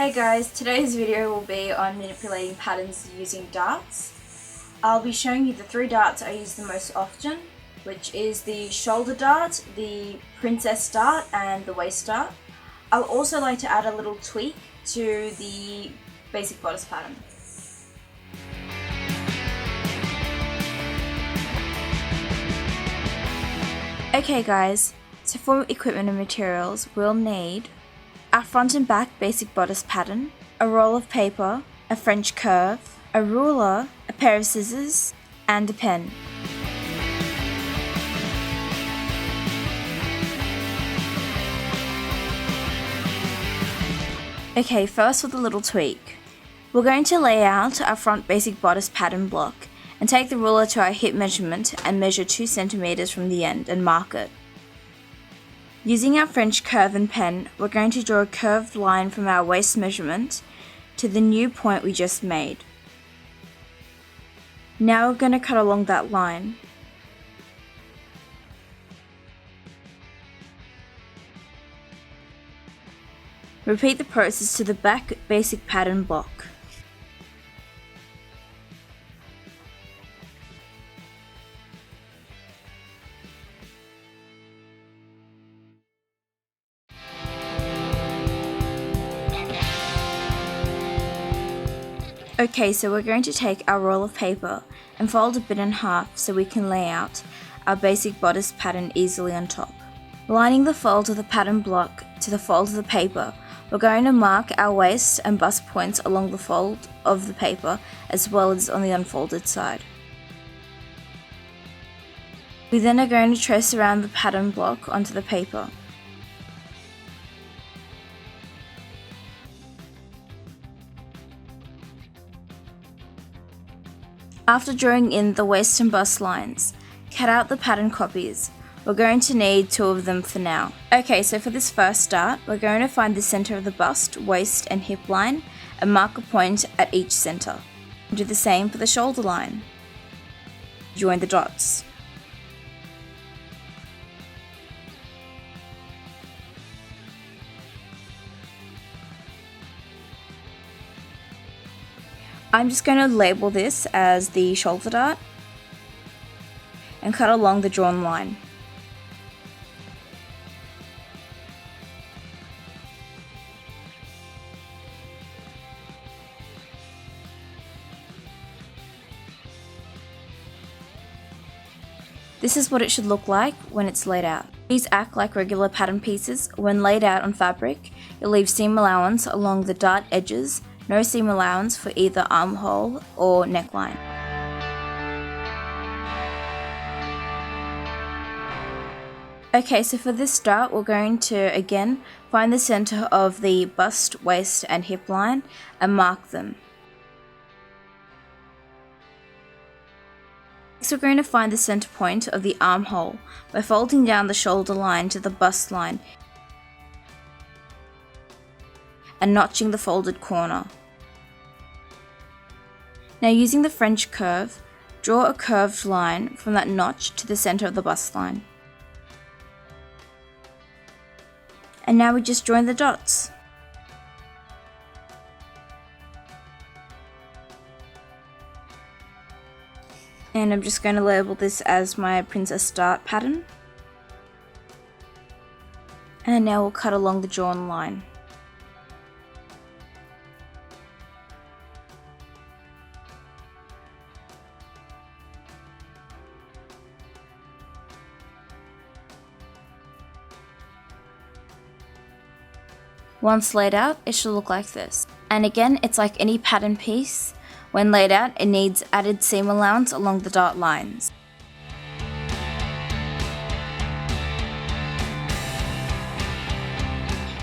Hey guys, today's video will be on manipulating patterns using darts. I'll be showing you the three darts I use the most often, which is the shoulder dart, the princess dart, and the waist dart. I'll also like to add a little tweak to the basic bodice pattern. Okay guys, so for equipment and materials, we'll need our front and back basic bodice pattern, a roll of paper, a French curve, a ruler, a pair of scissors, and a pen. Okay, first with a little tweak. We're going to lay out our front basic bodice pattern block and take the ruler to our hip measurement and measure 2 centimeters from the end and mark it. Using our French curve and pen, we're going to draw a curved line from our waist measurement to the new point we just made. Now we're going to cut along that line. Repeat the process to the back basic pattern block. Okay, so we're going to take our roll of paper and fold a bit in half so we can lay out our basic bodice pattern easily on top. Lining the fold of the pattern block to the fold of the paper, we're going to mark our waist and bust points along the fold of the paper as well as on the unfolded side. We then are going to trace around the pattern block onto the paper. After drawing in the waist and bust lines, cut out the pattern copies. We're going to need 2 of them for now. Okay, so for this first dart, we're going to find the center of the bust, waist and hip line and mark a point at each center. Do the same for the shoulder line. Join the dots. I'm just going to label this as the shoulder dart and cut along the drawn line. This is what it should look like when it's laid out. These act like regular pattern pieces. When laid out on fabric, you'll leave seam allowance along the dart edges. No seam allowance for either armhole or neckline. Okay, so for this dart, we're going to again find the center of the bust, waist and hip line and mark them. Next, we're going to find the center point of the armhole by folding down the shoulder line to the bust line and notching the folded corner. Now using the French curve, draw a curved line from that notch to the center of the bust line. And now we just join the dots. And I'm just going to label this as my princess dart pattern. And now we'll cut along the drawn line. Once laid out, it should look like this. And again, it's like any pattern piece. When laid out, it needs added seam allowance along the dart lines.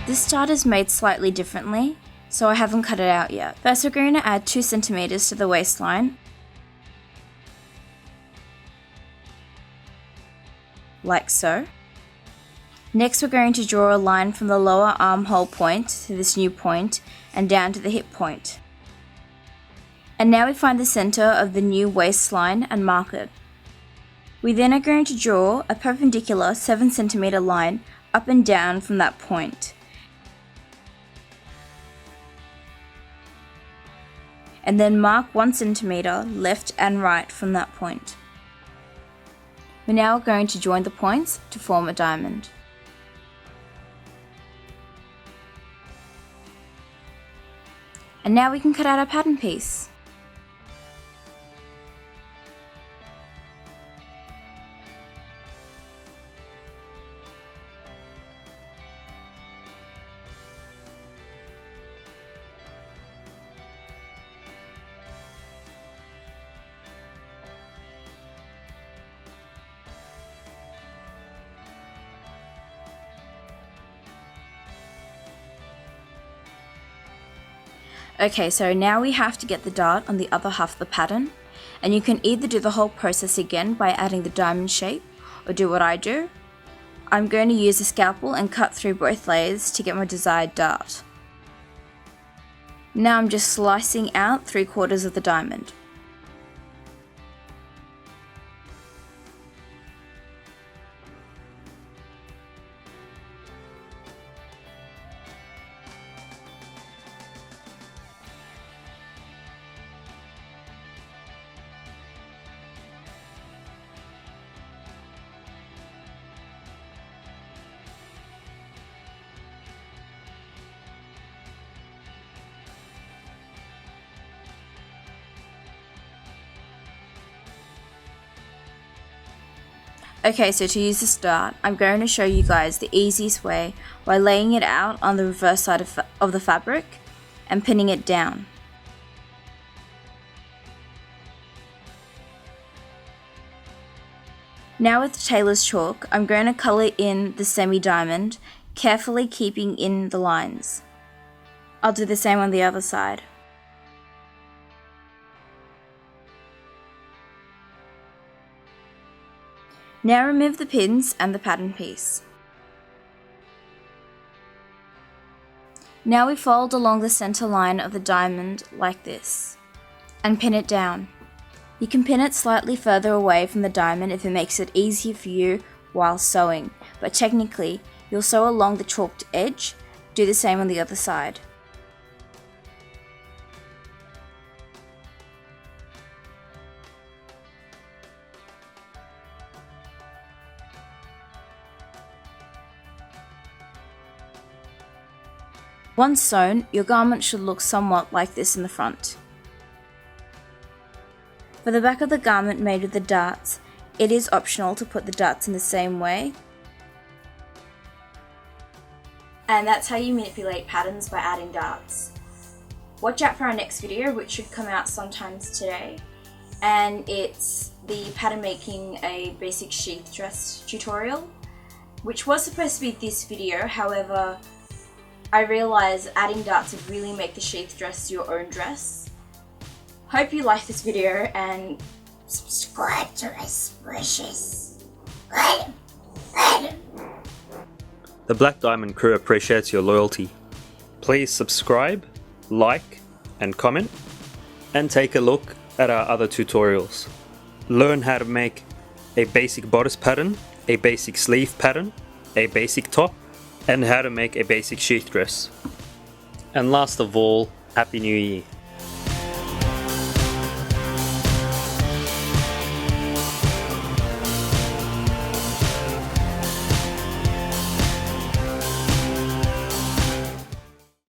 This dart is made slightly differently, so I haven't cut it out yet. First, we're going to add 2 centimeters to the waistline, like so. Next, we're going to draw a line from the lower armhole point to this new point and down to the hip point. And now we find the center of the new waistline and mark it. We then are going to draw a perpendicular 7 centimeter line up and down from that point. and then mark 1 centimeter left and right from that point. We're now going to join the points to form a diamond. And now we can cut out our pattern piece. Okay, so now we have to get the dart on the other half of the pattern, and you can either do the whole process again by adding the diamond shape, or do what I do. I'm going to use a scalpel and cut through both layers to get my desired dart. Now I'm just slicing out 3/4 of the diamond. Okay, so to use this dart, I'm going to show you guys the easiest way by laying it out on the reverse side of the fabric and pinning it down. Now with tailor's chalk, I'm going to colour in the semi-diamond, carefully keeping in the lines. I'll do the same on the other side. Now remove the pins and the pattern piece. Now we fold along the center line of the diamond like this, and pin it down. You can pin it slightly further away from the diamond if it makes it easier for you while sewing, but technically you'll sew along the chalked edge. Do the same on the other side. Once sewn, your garment should look somewhat like this in the front. For the back of the garment made with the darts, it is optional to put the darts in the same way. And that's how you manipulate patterns by adding darts. Watch out for our next video, which should come out sometimes today. And it's the pattern making a basic sheath dress tutorial, which was supposed to be this video, however, I realised adding darts would really make the sheath dress your own dress. Hope you like this video and subscribe to us, precious. The Black Diamond crew appreciates your loyalty. Please subscribe, like and comment, and take a look at our other tutorials. Learn how to make a basic bodice pattern, a basic sleeve pattern, a basic top, and how to make a basic sheath dress. And last of all, Happy New Year!